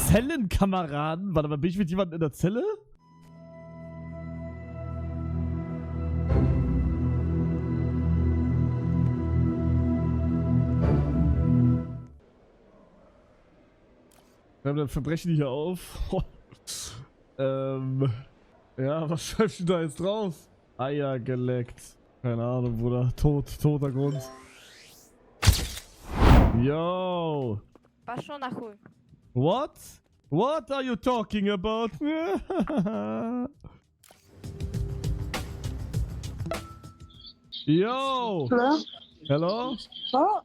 Zellenkameraden? Warte mal, bin ich mit jemandem in der Zelle? Wir haben dann Verbrechen hier auf. Ja, was schreibst du da jetzt drauf? Eier geleckt. Keine Ahnung, Bruder. Toter Grund. Yo! Пошел нахуй. What? What are you talking about? Yo! Hello? Hello? Oh,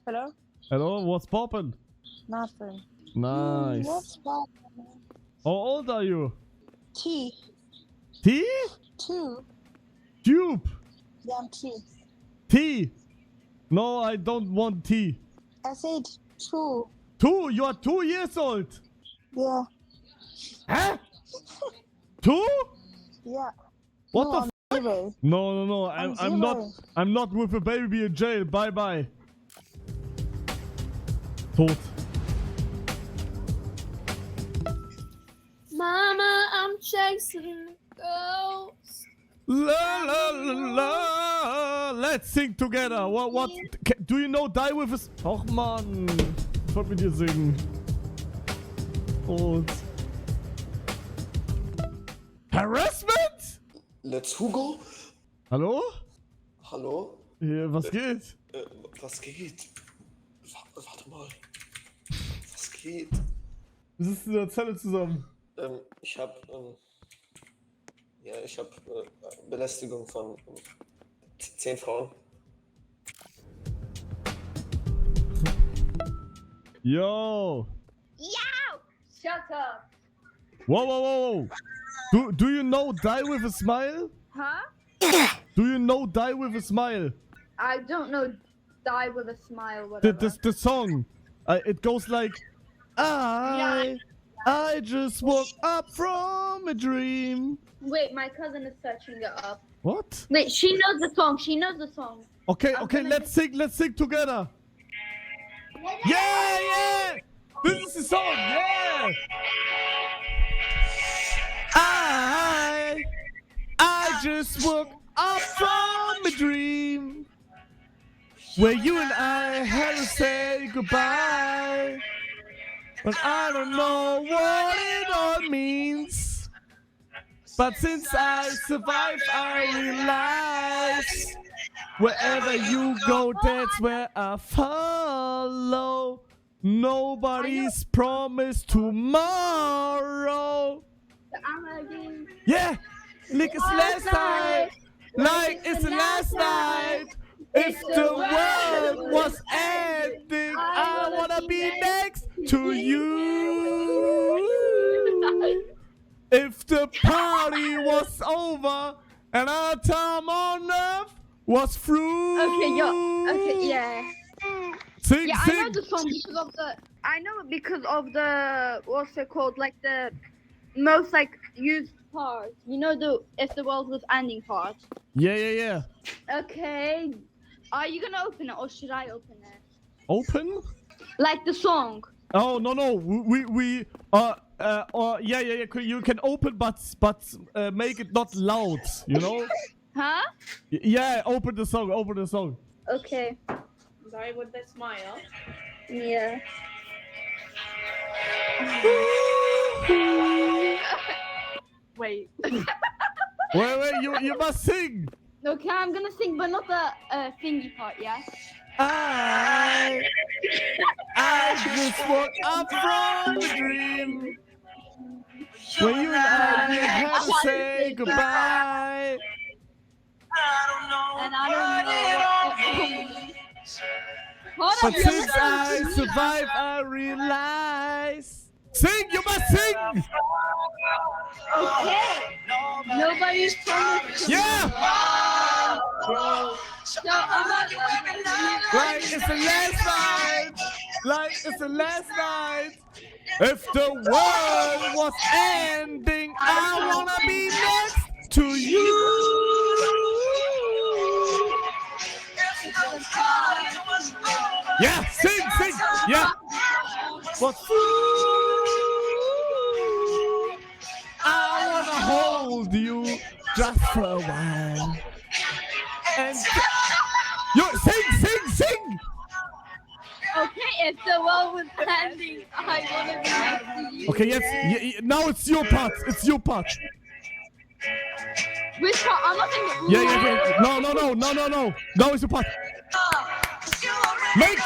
hello? Hello? What's poppin'? Nothing. Nice. What's poppin'? How old are you? T. T? 2. Tube. Yeah, I'm T. T. No, I don't want tea. I said 2. 2? You are 2 years old. Yeah. Huh? 2? Yeah. What no, the I'm zero. No. I'm not with a baby in jail. Bye bye. Tot. Mama, I'm chasing ghosts. La la la la. Let's sing together. What? Do you know Die with a... Och Mann. Ich wollte mit dir singen. Und... Harassment? LetsHugo? Hallo? Hallo? Hier, was geht? Was geht? Warte mal. Was geht? Wir sitzen in der Zelle zusammen. Ich hab Belästigung von 10 Frauen. Yo! Yo! Shut up. Whoa. Do you know Die with a Smile? Huh? Do you know Die with a Smile? I don't know. Die with a smile. Whatever. The song. It goes like, I just woke up from a dream. Wait, my cousin is searching it up. What? Wait, she knows the song. She knows the song. Okay, gonna let's sing together. Yeah! This is the song, yeah! I just woke up from a dream where you and I had to say goodbye, but I don't know what it all means. But since I survived, I realize wherever you go, that's where I follow. Nobody's promised tomorrow. Yeah, like it's last night. Like it's the last night. If the world was ending, I wanna be next to you. If the party was over and our time on earth was through. Okay, yeah. Sing. I know the song because of the. I know it because of the what's it called? Like the most used part. You know the if the world was ending part. Yeah. Okay. Are you gonna open it or should I open it? Open? Like the song. Oh no. We yeah. You can open, but make it not loud. You know? Huh? Yeah. Open the song. Okay. Sorry, with the smile. Yeah. Wait. Wait. You must sing. Okay, I'm gonna sing, but not the thingy part. Yeah. I just woke up from a dream where you and I had to say goodbye. And I don't know. Hold But on, since I survived, I realize. Sing, you must sing. Okay. Nobody's promised. Yeah. So I'm not Like it's the last night. If the world was ending, I wanna be next to you. Yeah, sing. Yeah. What's just for a while. And you sing. Okay, if the world was ending, I wanna be next to you. Okay, yes. Now it's your part. It's your part. Which part? I'm not thinking. Yeah. No. Now it's your part. Make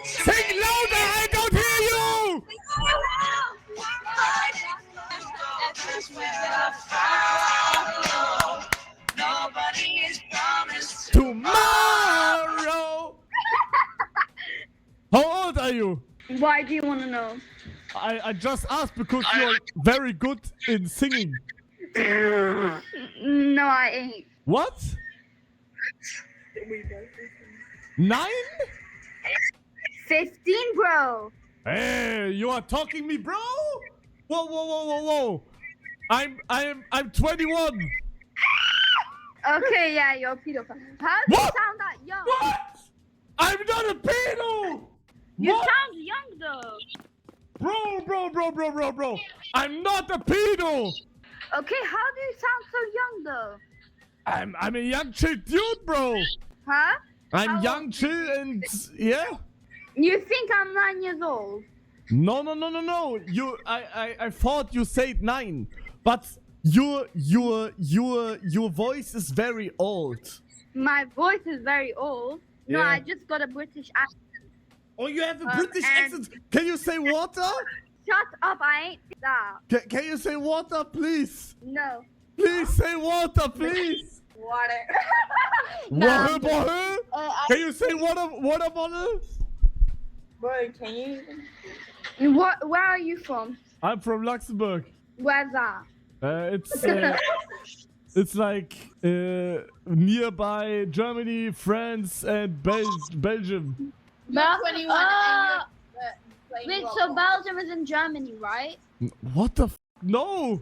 sing louder. I don't hear you. Tomorrow. How old are you? Why do you want to know? I just asked because you're very good in singing. No, I ain't. What? 9? 15, bro. Hey, you are talking me, bro? Whoa. I'm 21. Okay, yeah, you're a pedophile. How do you What? sound that young? What? I'm not a pedo. You What? sound young though. Bro. I'm not a pedo. Okay, how do you sound so young though? I'm a young chill dude, bro. Huh? I'm How young, old chill, and yeah. You think I'm 9 years old? No. I thought you said 9, but your voice is very old. My voice is very old. No, Yeah. I just got a British accent. Oh, you have a British and- accent. Can you say water? Shut up, I ain't that. Can you say water, please? No. Please say water, please. Water. Water bottle? I- Can you say water bottle? Bro, can you? Where are you from? I'm from Luxembourg. Where's that? It's like nearby Germany, France, and Belgium. You're 21 and you're Wait, playing so Roblox. Belgium is in Germany, right? What the No!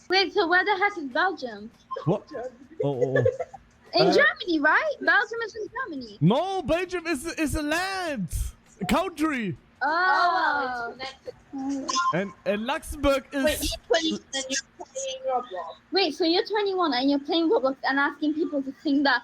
Wait, so where the heck is Belgium? What? Oh. In Germany, right? Belgium is in Germany. No, Belgium is a land, a country, Oh. Well, it's connected. and Luxembourg is. Wait, you're 20 and you're playing Roblox. Wait, so you're 21 and you're playing Roblox and asking people to sing that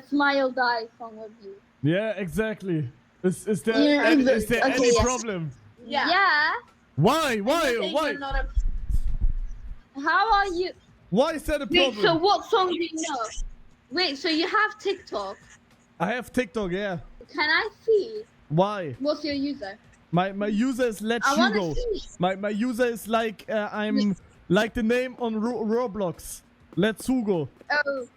Smile Die song with you. Yeah, exactly. Is there Yeah, is there okay, any yes. problem? Yeah. Why? You're saying you're not a- How are you? Why is that a Wait, so problem? what song do you know? Wait, so you have TikTok? I have TikTok, yeah. Can I see? Why? What's your user? My user is I wanna LetsHugo. see. My user is like I'm like the name on Roblox. LetsHugo. Oh,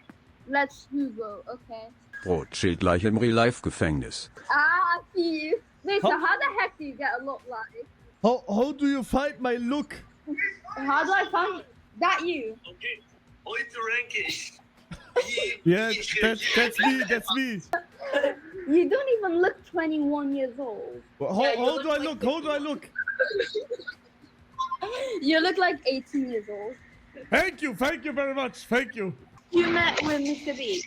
LetsHugo. Okay. Brot steht gleich im Real-Life-Gefängnis. Ah, I see you. Wait, so How- how the heck do you get a lot like? How do you find my look? How do I find that you? Heute ranke ich. Yeah, that's me. You don't even look 21 years old. How do I look? How do I look? You look like 18 years old. Thank you very much. Thank you. You met with Mr. B.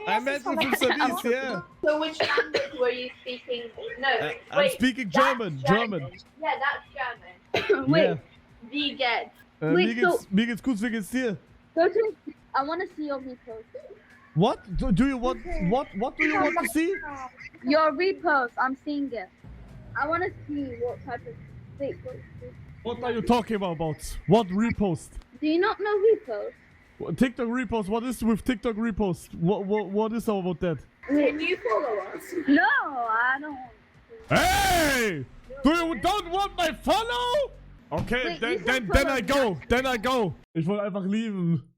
I met with Mr. Beast, yeah. So which language were you speaking? No, I'm wait, speaking that's German. German. Yeah, that's German. Wait, Yeah. Wie geht's? Wait, Mir geht's gut, wie geht's dir? go to. I want to see your repost. What? Do you want? What do you want to see? Your repost. I'm seeing it. I want to see what type of. Wait, What are you talking about? What repost? do you not know repost? TikTok repost. What is with TikTok repost? What is about that? Can you follow us? No, I don't. Want to. Hey! Don't want my follow? Okay, Wait, then you can I follow go. Then I go. Ich wollte einfach lieben.